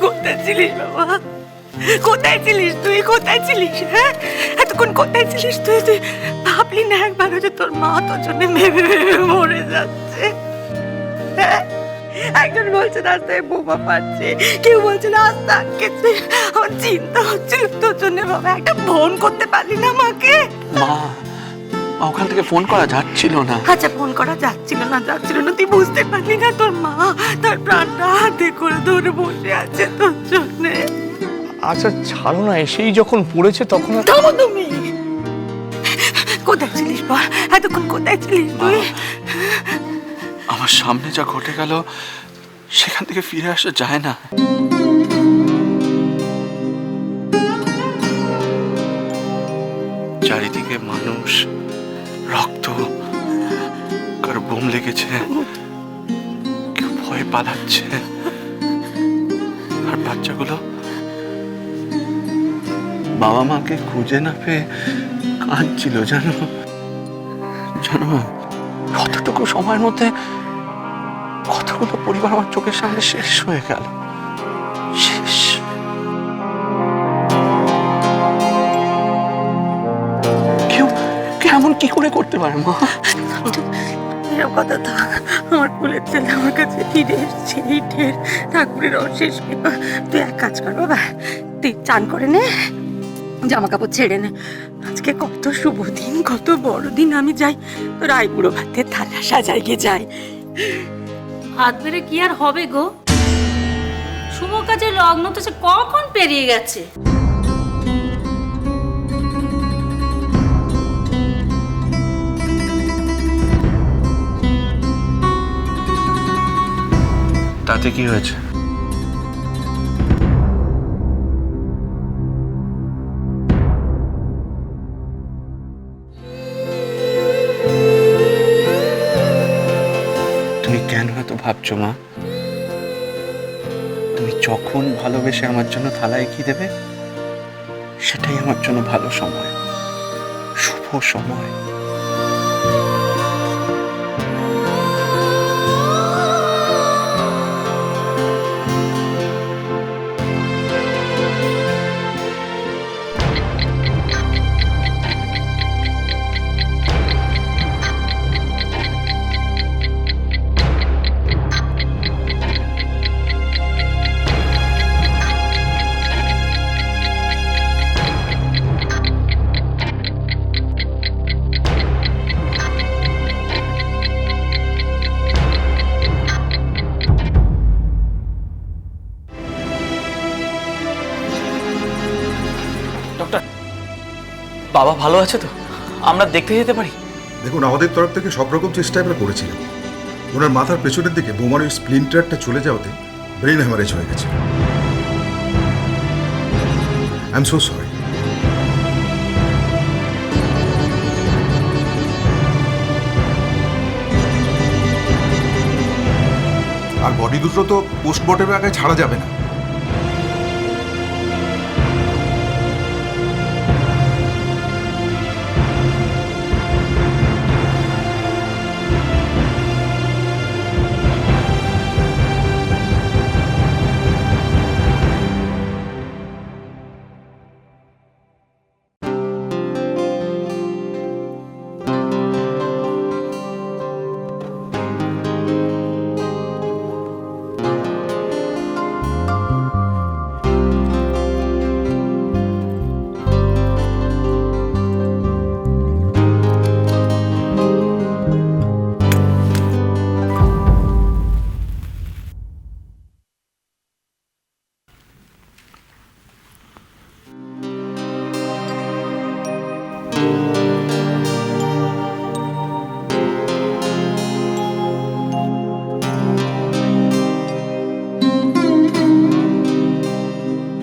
কোথায় ছিলিস বাবা? কোথায় ছিলিস তুই? কোথায় ছিলিস? হ্যাঁ, এতক্ষণ কোথায় ছিলিস তুই? তুই ভাবলি না একবারও যে তোর মা তোর জন্য ভেবে ভেবে মরে যাচ্ছে? হ্যাঁ? একজন বলছে রাস্তায় বোমা পাচ্ছে, কেউ বলছে রাস্তা আটকেছে। আমার চিন্তা হচ্ছিল তোর জন্য বাবা। একটা ফোন করতে পারলি না মাকে? মা, ওখান থেকে ফোন করা যাচ্ছিল না। আচ্ছা, ফোন করা যাচ্ছিল না তুই বুঝতে পারলি না তোর মা তার প্রাণটা হাতে করে ধরে বসে আছে তোর জন্য? আচ্ছা ছাড়ো না, এসেই যখন পড়েছে তখন থামো তুমি। কোথায় ছিলিস বল? এতক্ষণ কোথায় ছিলিস তুই? আমার সামনে যা ঘটে গেল সেখান থেকে ফিরে আসা যায় না। চারিদিকে মানুষ, রক্ত, কার বোম লেগেছে, কেউ ভয়ে পালাচ্ছে, আর বাচ্চাগুলো বাবা মাকে খুঁজে না পেয়ে কাঁদছিল। জানো জানো কতটুকু সময়ের মধ্যে কতগুলো পরিবার আমার চোখের সামনে শেষ হয়ে গেল। শেষ। কেউ কেমন কি করে করতে পারে মা? এরকম কথা তো আমার ফুলের ছেলে আমার কাছে ফিরে এসছে। এই ঢের ঠাকুরের অশেষ কৃপা। তুই এক কাজ কর বাবা, তুই চান করে নে, জামা কাপড় ছেড়ে নে। আজকে কত শুভ দিন, কত বড় দিন। আমি যাই তোর আইবুড়ো ভাতের থালা সাজাই গিয়ে যাই। হাত বেড়ে কি আর হবে গো? শুভ কাজে লগ্ন তো সে কখন পেরিয়ে গেছে। তাতে কি হয়েছে? তুমি কেন এত ভাবছো মা? তুমি যখন ভালোবেসে আমার জন্য থালা এগিয়ে দেবে সেটাই আমার জন্য ভালো সময়, শুভ সময়। ডক্টর, বাবা ভালো আছে তো? আমরা দেখতে যেতে পারি? দেখুন, আমাদের তরফ থেকে সব রকম চেষ্টা আমরা করেছিলাম। ওনার মাথার পেছনের দিকে বোমার ওই স্প্লিন্টারটা চলে যাওয়াতে ব্রেন হ্যামারেজ হয়ে গেছে। I am so sorry. আর বডি দুটো তো পোস্টমর্টমের আগে ছাড়া যাবে না।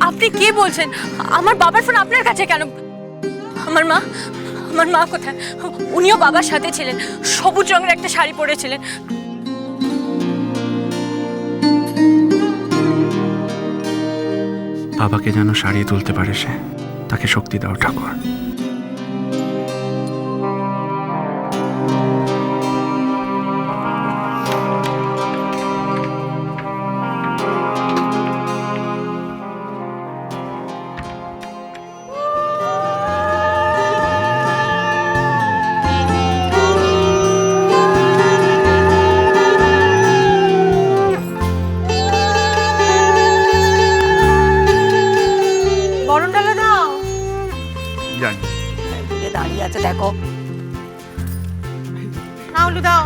আপনি কি বলছেন? আমার বাবার ফোন আপনার কাছে কেন? আমার মা কোথায়? উনিও বাবার সাথে ছিলেন, সবুজ রঙের একটা শাড়ি পরেছিলেন। বাবাকে যেন সারিয়ে তুলতে পারে সে, তাকে শক্তি দাও ঠাকুর। হচ্ছে দেখো। না হলু দাও।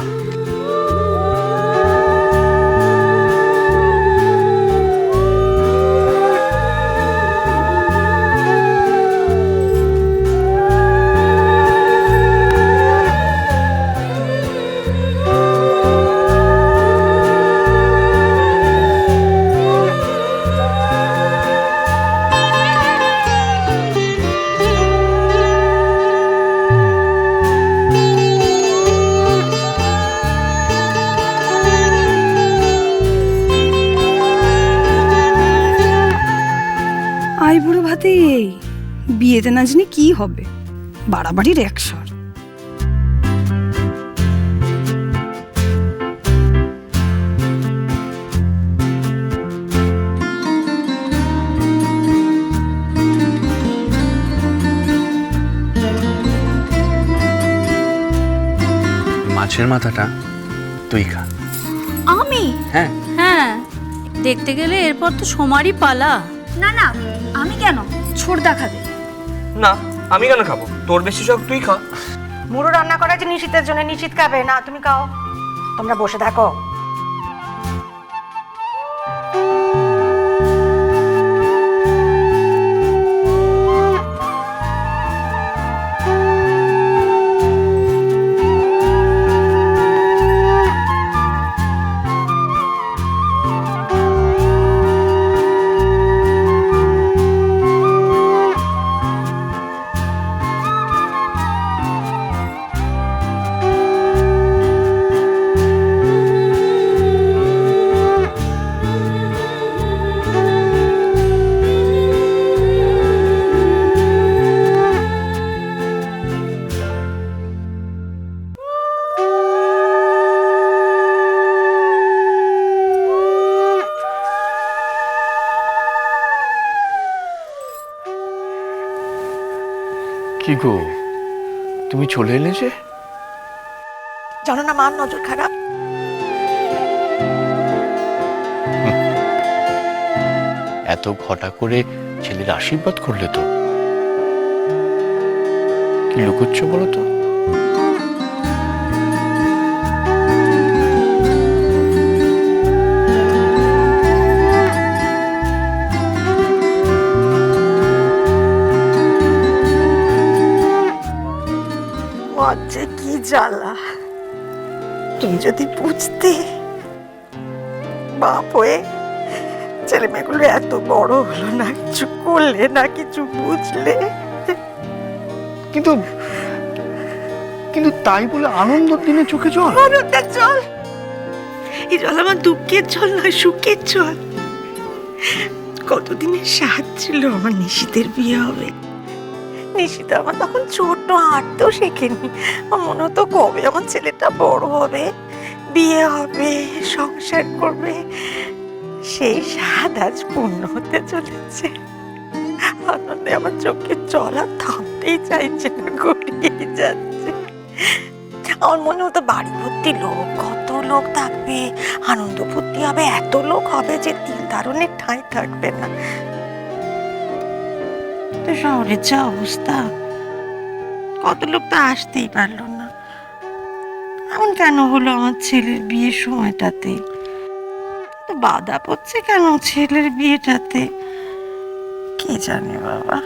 আইবুড়ো ভাতে এই বিয়েতে না জানি কি হবে, বাড়াবাড়ির একশর। মাছের মাথাটা তুই খা। আমি? হ্যাঁ, হ্যাঁ, দেখতে গেলে এরপর তো সোমারই পালা। না না, আমি কেন? ছোড়দা খাবে। না, আমি কেন খাবো? তোর বেশি শখ, তুই খা। মুড়ো রান্না করা আছে নিশিতের জন্য, নিশিত খাবে না, তুমি খাও। তোমরা বসে থাকো। কি গো, তুমি চলে এলে যে? জানো না মার নজর খারাপ। এত ঘটা করে ছেলের আশীর্বাদ করলে তো, কি লুকোচ্ছ বলো তো? যে কি জ্বালা, তুমি যদি বুঝতে, বাপ হয়ে ছেলে মেয়েগুলো এত বড় হলো না, কিছু করলে না, কিছু বুঝলে। কিন্তু কিন্তু তাই বলে আনন্দের দিনে চোখে জল? আনন্দের জল? এই জল আমার দুঃখের জল নয়, সুখের জল। কতদিনের স্বাদ ছিল আমার নিশিতের বিয়ে হবে। নিশিতা আমার তখন ছোট, হাঁটতেও শেখেনি। আমার মনে হতো কবে আমার ছেলেটা বড় হবে, বিয়ে হবে, সংসার করবে। সেই স্বাদ আজ পূর্ণ হতে চলেছে। আনন্দে আমার চোখের জল আর থামতেই চাইছে না, গড়িয়ে যাচ্ছে। আমার মনে হতো বাড়ি ভর্তি লোক, কত লোক থাকবে, আনন্দ ফুর্তি হবে, এত লোক হবে যে তিল ধারণের ঠাঁই থাকবে না। শহরের যা অবস্থা, কত লোক তো আসতেই পারলো না। এমন কেন হলো আমার ছেলের বিয়ের সময়টাতে? তো বাধা পড়ছে কেন ছেলের বিয়েটাতে? কে জানে বাবা।